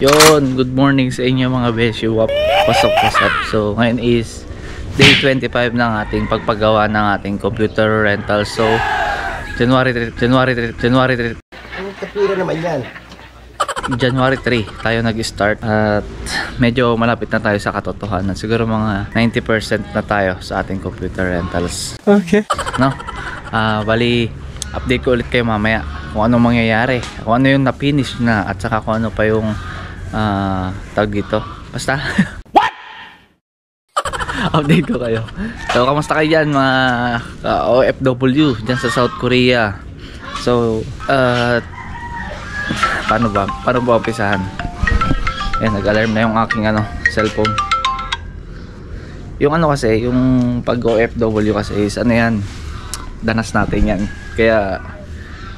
Yun, good morning sa inyo mga beshi. What's up? So ngayon is day 25 ng ating pagpagawa ng ating computer rental. So January 3 tayo nag-start at medyo malapit na tayo sa katotohanan. Siguro mga 90% na tayo sa ating computer rentals. Okay. No? Bali, update ko ulit kayo mamaya kung ano mangyayari, kung ano yung na-finish na at saka kung ano pa yung tag dito. Basta what? Update ko kayo. So kamusta kayo dyan mga OFW dyan sa South Korea? So paano ba umpisahan? Ayan, nag-alarm na yung aking cellphone. Yung kasi, yung pag OFW kasi is yan, danas natin yan. Kaya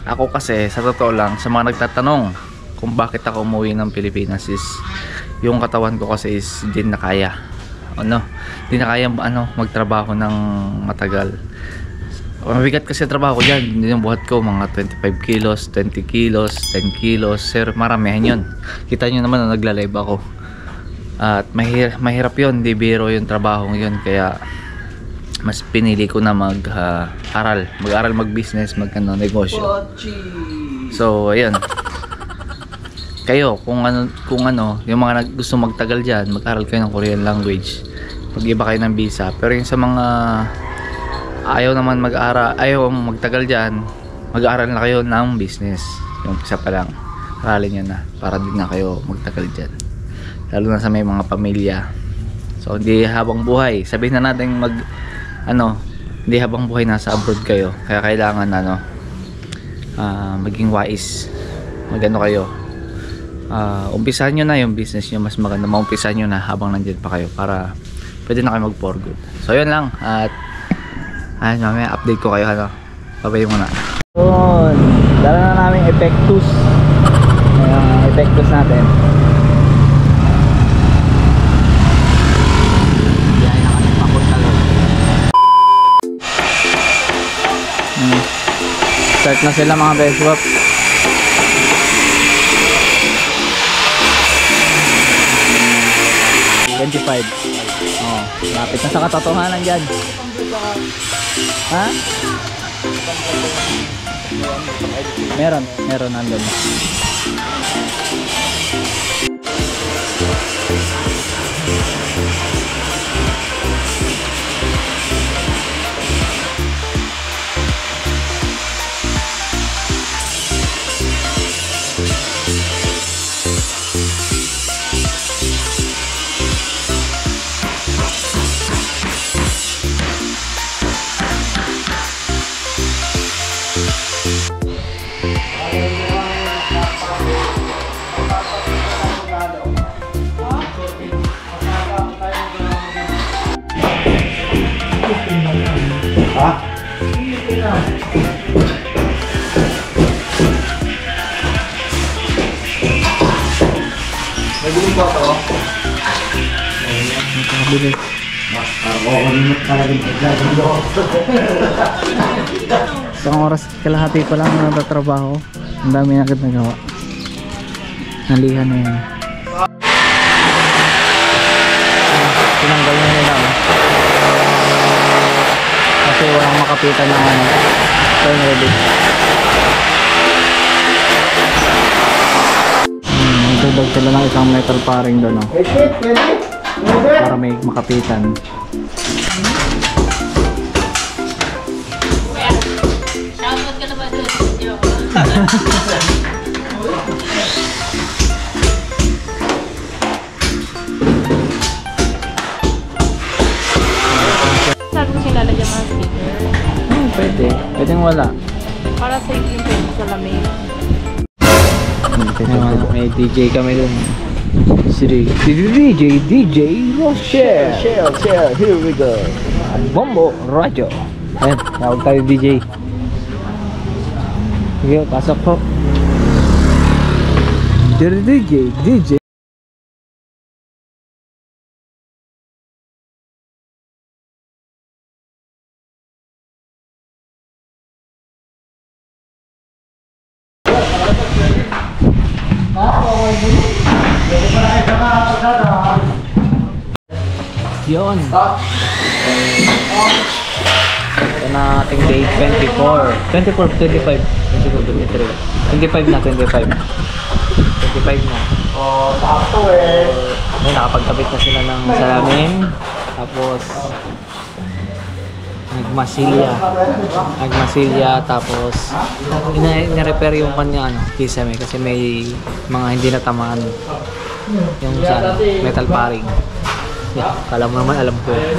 ako kasi sa totoo lang, sa mga nagtatanong kung bakit ako umuwi ng Pilipinas is yung katawan ko kasi is din na kaya di na kaya magtrabaho ng matagal. Mabigat kasi trabaho ko dyan. Yung buhat ko mga 25 kilos, 20 kilos, 10 kilos, sir, maramihan yun. Kita nyo naman na nagla-live ako at mahirap yun, di biro yung trabaho yun. Kaya mas pinili ko na mag-aral, mag-business, negosyo. So ayun, kayo kung ano yung mga gusto magtagal dyan, mag-aral kayo ng Korean language, mag-iba kayo ng visa. Pero yung sa mga ayaw naman ayaw magtagal dyan, mag-aaral na kayo ng business. Yung isa pa lang, aralin nyo na para din na kayo magtagal dyan, lalo na sa may mga pamilya. So hindi habang buhay, sabihin na natin hindi habang buhay nasa abroad kayo. Kaya kailangan maging wise, kayo. Umpisahan nyo na yung business nyo. Mas maganda maumpisahan nyo na habang nandyan pa kayo para pwede na kayo mag for good. So yun lang, at mamaya update ko kayo. Babay muna. Yun, dala na namin Epectus. Epectus natin. Biyahe na kami papunta doon. Start na sila mga beswap. Lapit na sa katotohanan dyan. Ha? Meron nandun. Nagulong ba ito? Nakakabilis. Isang oras kalahati pa lang natatrabaho. Ang dami na agad nagawa. Nalihan na yan. Tinanggal na nila kasi walang makapitan ng turn release. Nagdagdag sila ng isang metal paring doon para may makapitan. Shoutout ka naman doon. Saan mo siya lalagyan mga speaker? Pwedeng wala. Para sa yung pwede sa lamig. May DJ kami dun. Si DJ Rochelle. Here we go. Bombo Radio. Ayan, tawag tayo DJ. Sige, pasok po. DJ. Yun. Ito na ating day 24. 25. 25 na, 25 na. Oh, sakto eh. Ayun, nakapagkabit na sila ng salamin. Tapos, nagmasilya. Tapos, ina-repair yung kanya, kisame. Kasi may mga hindi natamaan. Yung sa metal paring. Yeah, kala mo naman, alam ko eh.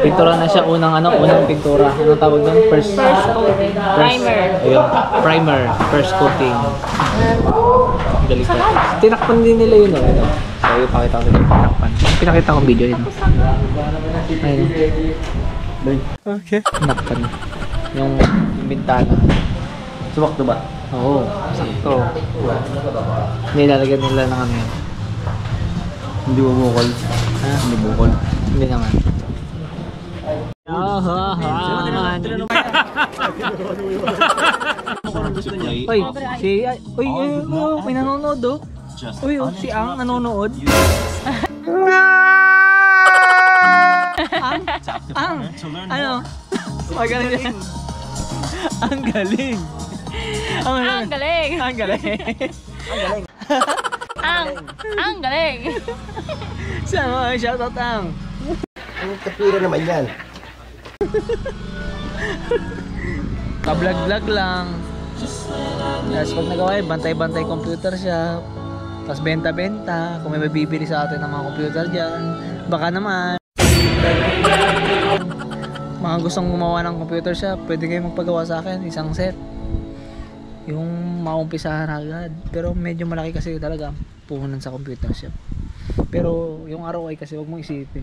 Pintura na siya, unang pintura. Anong tawag doon? First coating. Primer. Ayun, primer. First coating. Galit na. Tinakpan din nila yun. So, yung pakita ko nila yung tinakpan. Pinakita ko video yun. Ayun. Okay. Tinakpan. Yung bintana. Subak ba? Oo, sakto. Nilalagyan nila ng ano yan. Hindi mo bukol. Ha? Hindi bukol. Hindi naman. Uy, may nanonood oh. Uy, si Ang nanonood. Ang, ano? Magaling yan. Ang galing. Ang galing. Ang galing. Ang galing. Saan mo? Shoutout Ang. Ang kapira naman yan. Ka-vlog lang. Tapos pag nagawa yun, bantay-bantay computer shop. Tapos benta-benta. Kung may mabibili sa atin ng mga computer dyan, baka naman. Mga gustong gumawa ng computer shop, pwede kayo magpagawa sa akin, isang set. Yung maumpisahan agad. Pero medyo malaki kasi talaga puhunan sa computer shop. Pero yung ROI kasi huwag mong isipin.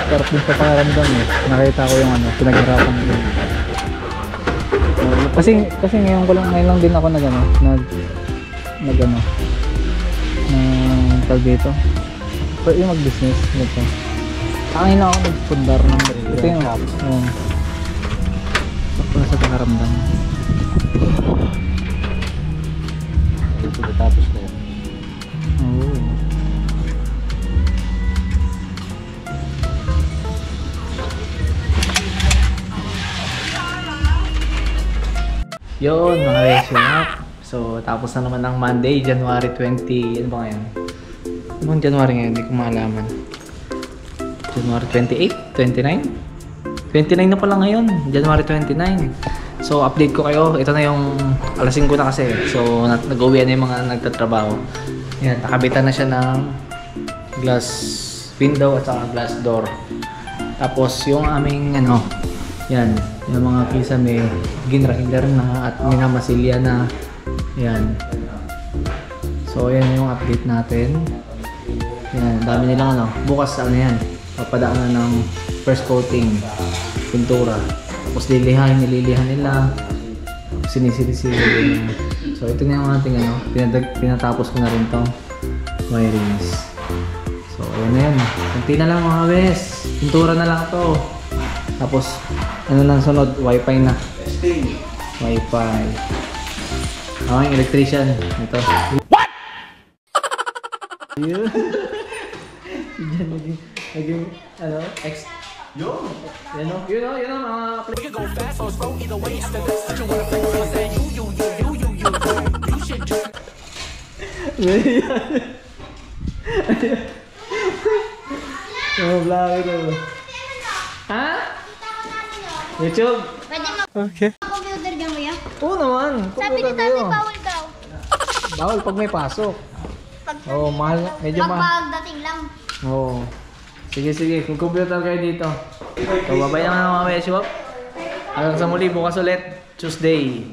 Sarap din sa pakiramdam eh. Nakita ko yung pinaghirapan ko. Kasi ngayon lang din ako nag tag dito. Pwede mag-business nito. Angin lang ako nagpundar ng ito yung shop. Sarap sa pakiramdam. Tapos na yun. Oo. Yun mga resume up. So tapos na naman ang Monday, January 20. Ano ba ngayon? Anong January ngayon? Hindi ko maalaman. January 28? 29? 29 na pala ngayon. January 29. So update ko kayo. Ito na yung alas 5 na kasi. So nag-uwi na yung mga nagtatrabaho. Yan, nakabitan na siya ng glass window at saka glass door. Tapos yung aming yan, yung mga kisame ginrinder na at minamasilya na. Yan. So yan yung update natin. Yan, dami nilang bukas yan. Papadaan na ng first coating, pintura. Tapos nililihan nila. Sinisili-sili. So ito na yung ating pinatapos ko na rin tong wirings. So ayan na yan. Kunti na lang mga bes. Pintura na lang to. Tapos lang sunod, wifi na. Wifi. Ang electrician ito. What? Yun. Diyan naging, ano, ex. Yun! Yun o, mga play. We can go fast or slow, either way after this. But you wanna play with us, and you should just. Yung vlog ito. Ha? YouTube? Pwede Okay. mag-computer ka mo yan? Oo naman. Sabi ni Computer tatay, kayo. bawal daw. Bawal pag may pasok. Pag Oo, mahal. Medyo mahal. pagdating lang. Oo. Sige. Kung computer kayo dito. So, babay naman ang mga Weshwap. Hanggang sa muli, bukas ulit. Tuesday.